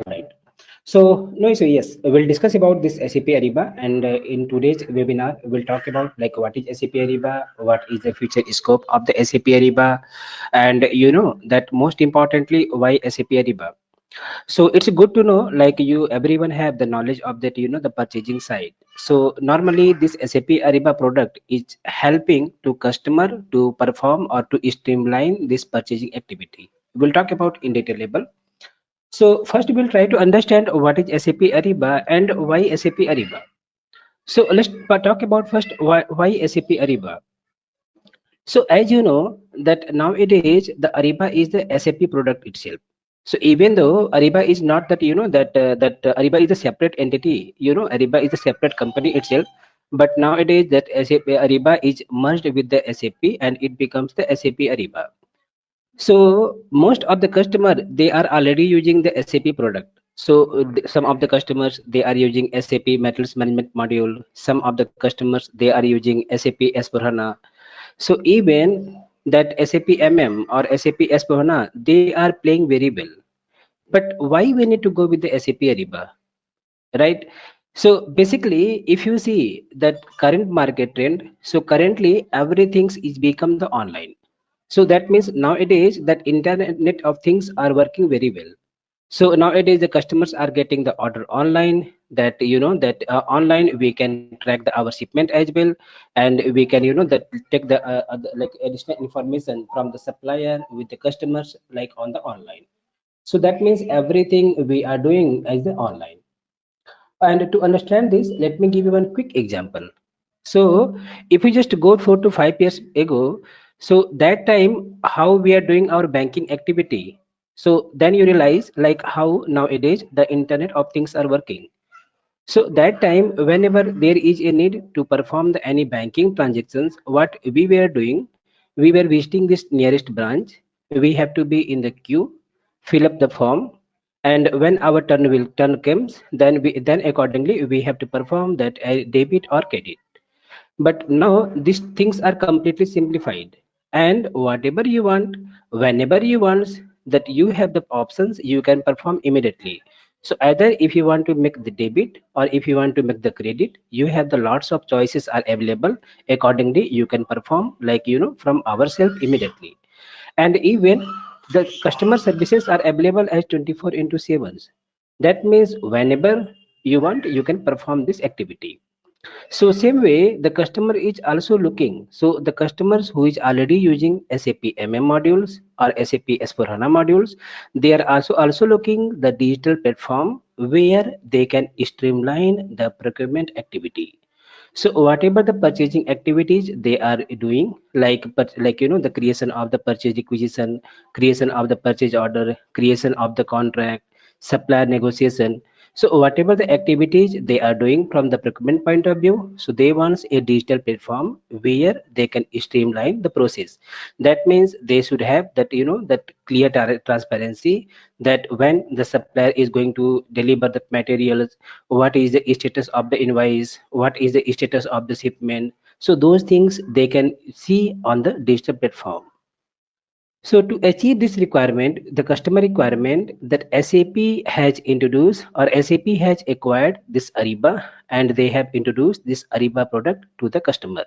Right. So, no, so yes, we'll discuss about this SAP Ariba, and in today's webinar, we'll talk about like what is SAP Ariba, what is the future scope of the SAP Ariba, and that most importantly, why SAP Ariba. So it's good to know, like everyone have the knowledge of that, the purchasing side. So normally this SAP Ariba product is helping to customer to perform or to streamline this purchasing activity. We'll talk about in detail level. So first we'll try to understand what is SAP Ariba and why SAP Ariba. So let's talk about first why SAP Ariba. So as you know that nowadays the Ariba is the SAP product itself. So even though Ariba is not that that Ariba is a separate entity, Ariba is a separate company itself. But nowadays that SAP Ariba is merged with the SAP and it becomes the SAP Ariba. So most of the customer they are already using the SAP product. So some of the customers they are using SAP Metals Management module. Some of the customers they are using SAP S/4HANA. So even that SAP MM or SAP S/4HANA they are playing very well. But why we need to go with the SAP Ariba, right? So basically, if you see that current market trend, so currently everything is become the online. So that means nowadays that internet of things are working very well. So nowadays the customers are getting the order online. That that online we can track our shipment as well, and we can that take the like additional information from the supplier with the customers like on the online. So that means everything we are doing as the online. And to understand this, let me give you one quick example. So, if we just go 4 to 5 years ago, so that time how we are doing our banking activity. So then you realize like how nowadays the internet of things are working. So that time, whenever there is a need to perform any banking transactions, what we were doing, we were visiting this nearest branch. We have to be in the queue, fill up the form, and when our turn comes, then accordingly we have to perform that debit or credit. But now these things are completely simplified, and whatever you want, whenever you want, that you have the options you can perform immediately. So either if you want to make the debit or if you want to make the credit, you have the lots of choices are available. Accordingly you can perform like from ourselves immediately. And even the customer services are available as 24 into 7. That means whenever you want you can perform this activity. So same way, the customer is also looking. So the customers who is already using SAP MM modules or SAP S/4HANA modules, they are also looking the digital platform where they can streamline the procurement activity. So whatever the purchasing activities they are doing, like the creation of the purchase requisition, creation of the purchase order, creation of the contract, supplier negotiation. So whatever the activities they are doing from the procurement point of view, so they want a digital platform where they can streamline the process. That means they should have that that clear transparency, that when the supplier is going to deliver the materials, what is the status of the invoice, what is the status of the shipment. So those things they can see on the digital platform. So to achieve this requirement, the customer requirement, that SAP has introduced or SAP has acquired this Ariba, and they have introduced this Ariba product to the customer.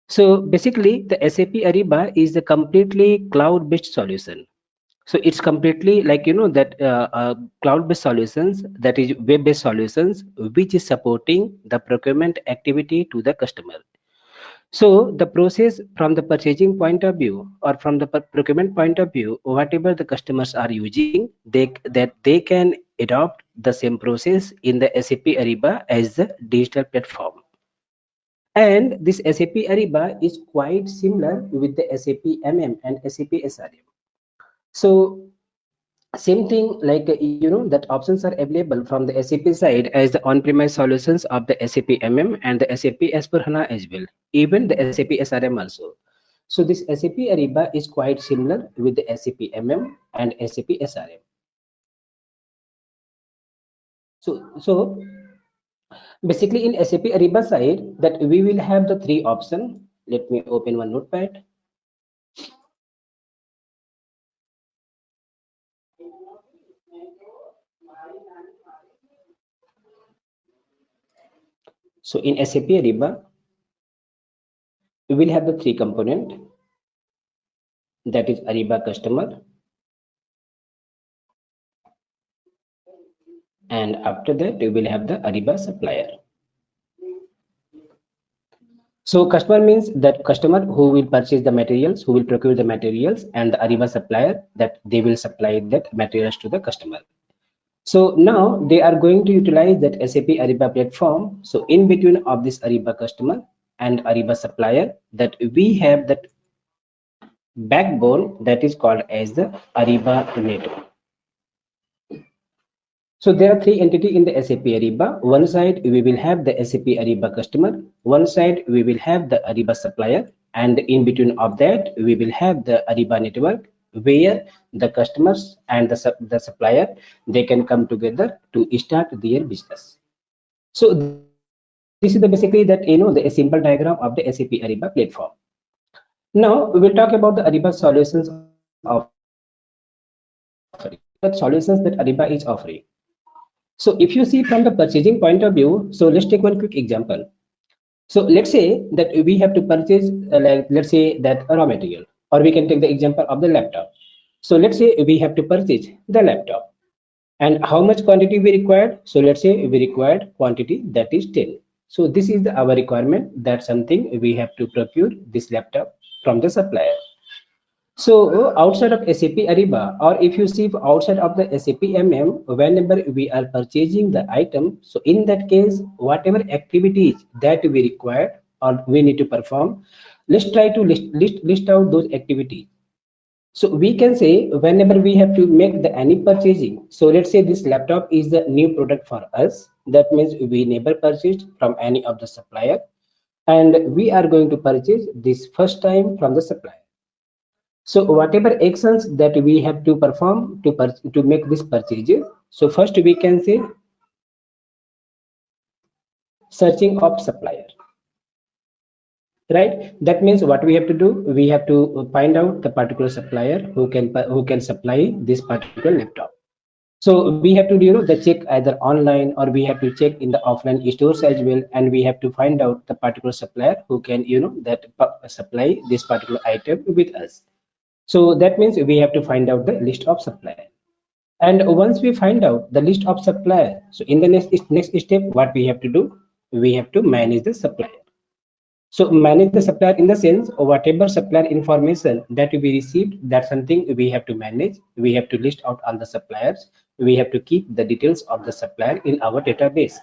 So basically the SAP Ariba is a completely cloud based solution. So it's completely like that cloud based solutions, that is web based solutions, which is supporting the procurement activity to the customer. So the process from the purchasing point of view or from the procurement point of view, whatever the customers are using, they can adopt the same process in the SAP Ariba as the digital platform. And this SAP Ariba is quite similar with the SAP MM and SAP SRM. So same thing like that options are available from the SAP side as the on-premise solutions of the SAP MM and the SAP S/4HANA as well, even the SAP SRM also. So this SAP Ariba is quite similar with the SAP MM and SAP SRM. So basically in SAP Ariba side that we will have the three options. Let me open one notepad. So in SAP Ariba, we will have the three component, that is Ariba customer, and after that we will have the Ariba supplier. So customer means that customer who will purchase the materials, who will procure the materials, and the Ariba supplier that they will supply that materials to the customer. So now they are going to utilize that SAP Ariba platform. So in between of this Ariba customer and Ariba supplier, that we have that backbone that is called as the Ariba network. So there are three entities in the SAP Ariba. One side we will have the SAP Ariba customer, one side we will have the Ariba supplier, and in between of that we will have the Ariba network where the customers and the supplier they can come together to start their business. So this is the basically that the simple diagram of the SAP Ariba platform. Now we will talk about the Ariba solutions offering. What solutions that Ariba is offering. So if you see from the purchasing point of view, so let's take one quick example. So let's say that we have to purchase, like let's say that a raw material, or we can take the example of the laptop. So let's say we have to purchase the laptop, and how much quantity we required. So let's say we required quantity that is 10. So this is our requirement, that something we have to procure this laptop from the supplier. So outside of SAP Ariba, or if you see outside of the SAP MM, whenever we are purchasing the item, so in that case, whatever activities that we require or we need to perform, let's try to list out those activities. So we can say whenever we have to make the any purchasing. So let's say this laptop is the new product for us. That means we never purchased from any of the supplier, and we are going to purchase this first time from the supplier. So whatever actions that we have to perform to make this purchases. So first we can say searching of supplier, right? That means what we have to do, we have to find out the particular supplier who can supply this particular laptop. So we have to the check either online, or we have to check in the offline stores as well, and we have to find out the particular supplier who can that supply this particular item with us. So that means we have to find out the list of supplier. And once we find out the list of supplier, so in the next step, what we have to do, we have to manage the supplier. So manage the supplier in the sense of whatever supplier information that we received, that's something we have to manage. We have to list out all the suppliers. We have to keep the details of the supplier in our database.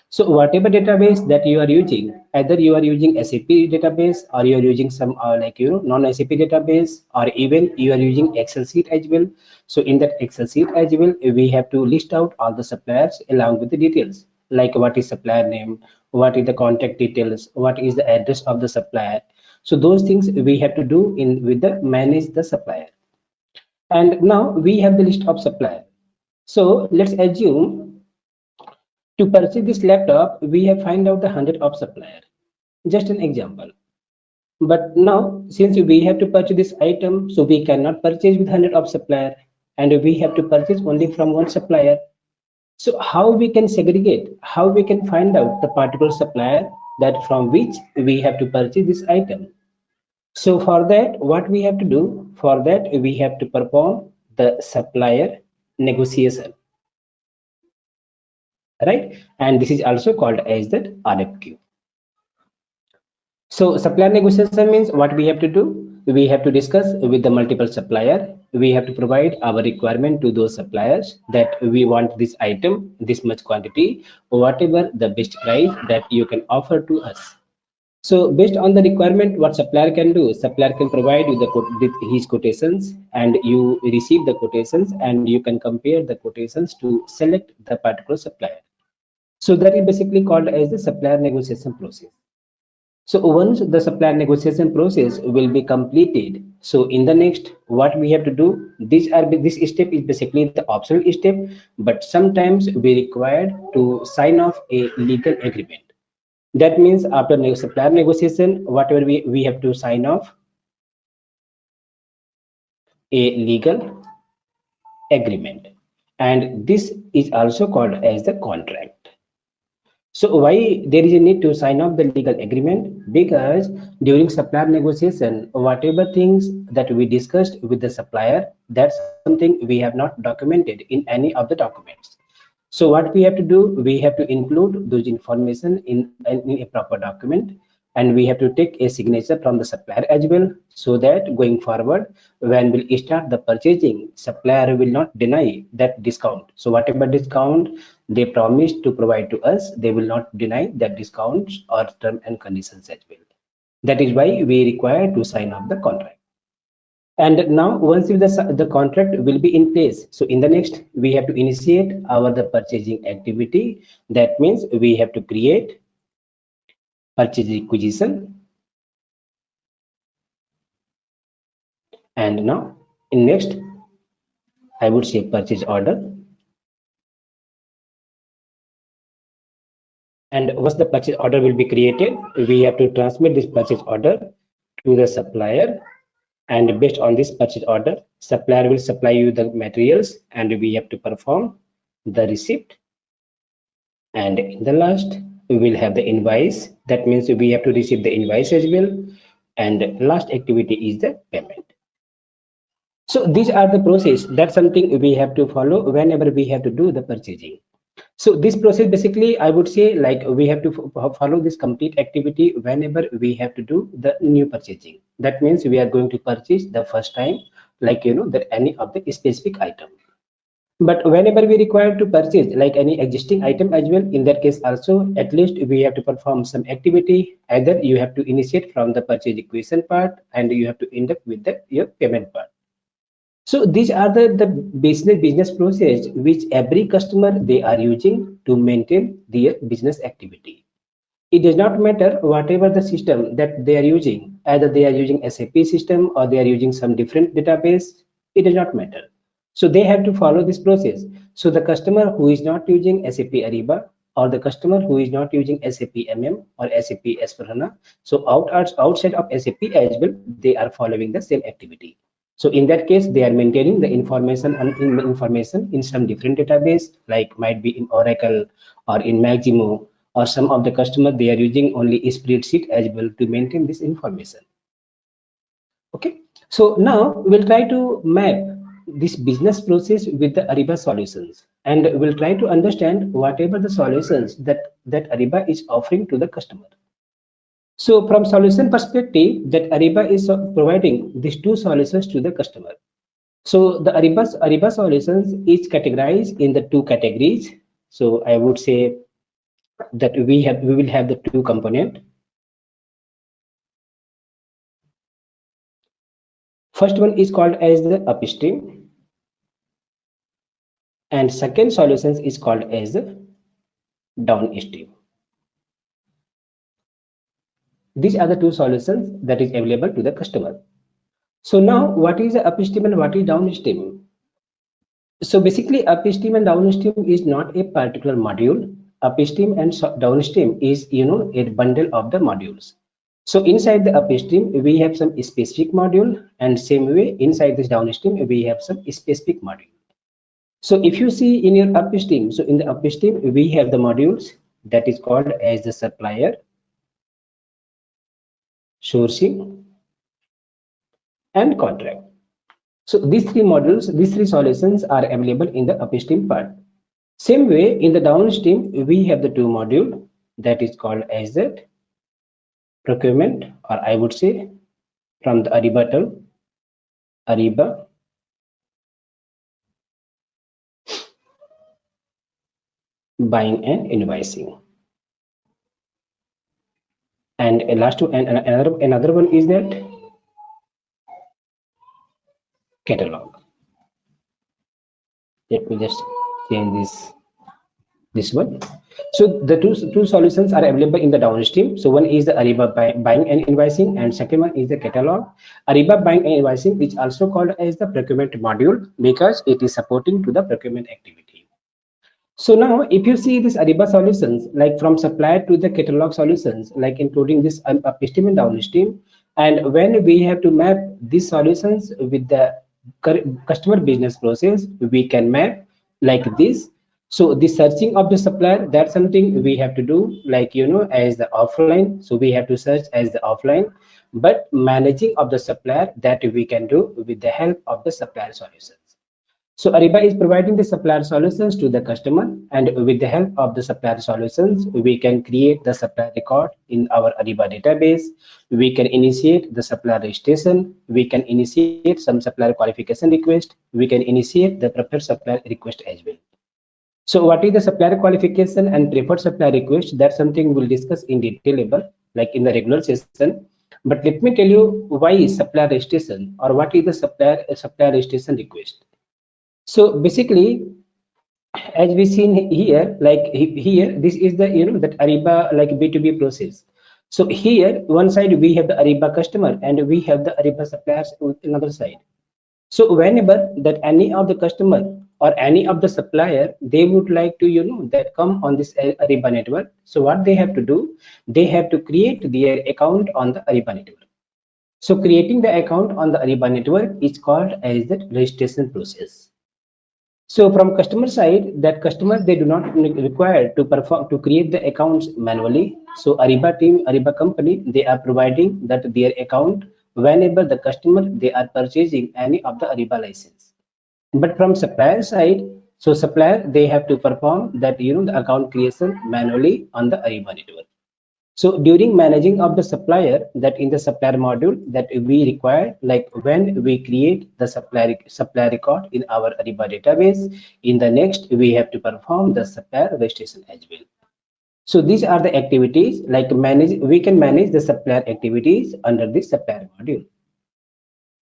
So whatever database that you are using, either you are using SAP database, or you are using some non-SAP database, or even you are using Excel sheet as well. So in that Excel sheet as well, we have to list out all the suppliers along with the details, like what is supplier name, what is the contact details, what is the address of the supplier. So those things we have to do in with the manage the supplier. And now we have the list of supplier. So let's assume to purchase this laptop, we have find out the 100 of supplier. Just an example. But now, since we have to purchase this item, so we cannot purchase with 100 of supplier, and we have to purchase only from one supplier. So how we can segregate, how we can find out the particular supplier that from which we have to purchase this item. So for that, what we have to do, for that we have to perform the supplier negotiation, right? And this is also called as the RFQ. So supplier negotiation means what we have to do. We have to discuss with the multiple supplier. We have to provide our requirement to those suppliers that we want this item, this much quantity, whatever the best price that you can offer to us. So based on the requirement, what supplier can do, supplier can provide you with his quotations, and you receive the quotations, and you can compare the quotations to select the particular supplier. So that is basically called as the supplier negotiation process. So once the supplier negotiation process will be completed, so in the next, what we have to do, this step is basically the optional step, but sometimes we required to sign off a legal agreement. That means after supplier negotiation, whatever we have to sign off a legal agreement. and this is also called as the contract. So why there is a need to sign off the legal agreement? Because during supplier negotiation, whatever things that we discussed with the supplier, that's something we have not documented in any of the documents. So what we have to do, we have to include those information in a proper document, and we have to take a signature from the supplier as well, so that going forward, when we'll start the purchasing, supplier will not deny that discount. So whatever discount they promised to provide to us, they will not deny that discounts or term and conditions as well. That is why we require to sign off the contract. And now once if the contract will be in place, so in the next we have to initiate our the purchasing activity. That means we have to create purchase requisition, and now in next I would say purchase order. And once the purchase order will be created, we have to transmit this purchase order to the supplier, and based on this purchase order, supplier will supply you the materials and we have to perform the receipt. And in the last we will have the invoice. That means we have to receive the invoice as well, and last activity is the payment. So these are the process. That's something we have to follow whenever we have to do the purchasing. So this process basically I would say, like, we have to follow this complete activity whenever we have to do the new purchasing. That means we are going to purchase the first time, like, that any of the specific item. But whenever we require to purchase like any existing item as well, in that case also, at least we have to perform some activity. Either you have to initiate from the purchase equation part, and you have to end up with the your payment part. So these are the business process which every customer they are using to maintain their business activity. It does not matter whatever the system that they are using, either they are using SAP system or they are using some different database, it does not matter. So they have to follow this process. So the customer who is not using SAP Ariba, or the customer who is not using SAP MM or SAP S4HANA, so outside of SAP as well, they are following the same activity. So in that case, they are maintaining the information and information in some different database, like might be in Oracle or in Maximo, or some of the customer they are using only a spreadsheet as well to maintain this information. Okay, so now we'll try to map this business process with the Ariba solutions, and we'll try to understand whatever the solutions that Ariba is offering to the customer. So from solution perspective, that Ariba is providing these two solutions to the customer. So the Ariba solutions is categorized in the two categories. So I would say that we will have the two component. First one is called as the upstream, and second solutions is called as the downstream. These are the two solutions that is available to the customer. So now what is the upstream and what is downstream? So basically upstream and downstream is not a particular module. Upstream and downstream is a bundle of the modules. So inside the upstream we have some specific module, and same way inside this downstream we have some specific module. So if you see in your upstream, so in the upstream we have the modules that is called as the supplier, sourcing, and contract. So these three modules, these three solutions are available in the upstream part. Same way in the downstream we have the two module that is called as that procurement, or I would say from the Ariba term, Ariba buying and invoicing. And a last one, and another one is that catalog. Let me just change this one. So the two solutions are available in the downstream. So one is the Ariba buying and invoicing, and second one is the catalog. Ariba buying and invoicing is also called as the procurement module because it is supporting to the procurement activity. So now if you see this Ariba solutions, like from supplier to the catalog solutions, like including this upstream and downstream, and when we have to map these solutions with the customer business process, we can map like this. So the searching of the supplier, that's something we have to do, like as the offline. So we have to search as the offline, but managing of the supplier, that we can do with the help of the supplier solutions. So Ariba is providing the supplier solutions to the customer, and with the help of the supplier solutions, we can create the supplier record in our Ariba database. We can initiate the supplier registration. We can initiate some supplier qualification request. We can initiate the preferred supplier request as well. So what is the supplier qualification and preferred supplier request? That's something we'll discuss in detail level, like in the regular session. But let me tell you why is supplier registration, or what is the supplier registration request. So basically, as we seen here, like here, this is the that Ariba like B2B process. So here, one side we have the Ariba customer and we have the Ariba suppliers on another side. So whenever that any of the customer or any of the supplier, they would like to that come on this Ariba network. So what they have to do, they have to create their account on the Ariba network. So creating the account on the Ariba network is called as the registration process. So from customer side, that customer, they do not require to perform to create the accounts manually. So Ariba team, Ariba company, they are providing that their account whenever the customer, they are purchasing any of the Ariba license. But from supplier side, so supplier, they have to perform that the account creation manually on the Ariba network. So during managing of the supplier, that in the supplier module that we require, like when we create the supplier record in our Ariba database, in the next we have to perform the supplier registration as well. So these are the activities, like we can manage the supplier activities under this supplier module.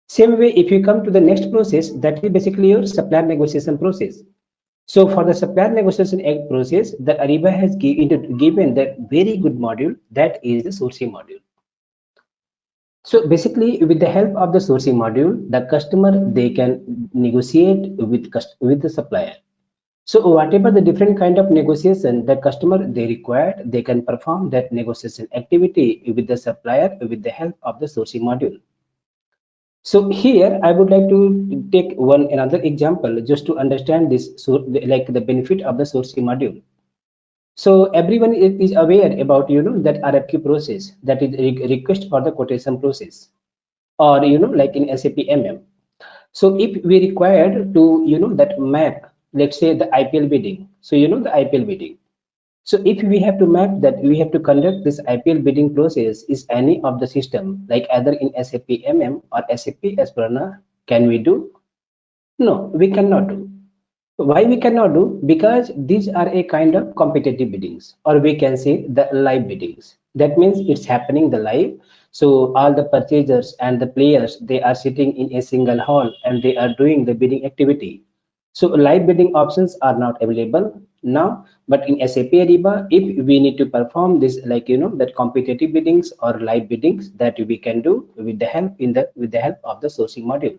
Same way, if you come to the next process, that is basically your supplier negotiation process. So for the supplier negotiation act process, the Ariba has given that very good module, that is the sourcing module. So basically, with the help of the sourcing module, the customer, they can negotiate with the supplier. So whatever the different kind of negotiation the customer they require, they can perform that negotiation activity with the supplier with the help of the sourcing module. So here I would like to take one another example just to understand this, so like the benefit of the sourcing module. So everyone is aware about that RFQ process, that is request for the quotation process, or like in SAP MM. So if we required to that map, let's say the IPL bidding. So the IPL bidding. So if we have to map that, we have to conduct this IPL bidding process is any of the system, like either in SAP MM or SAP S/4HANA, can we do? No, we cannot do. Why we cannot do? Because these are a kind of competitive biddings, or we can say the live biddings. That means it's happening the live. So all the purchasers and the players, they are sitting in a single hall and they are doing the bidding activity. So live bidding options are not available now, but in SAP Ariba, if we need to perform this, like that competitive biddings or live biddings, that we can do with the help of the sourcing module.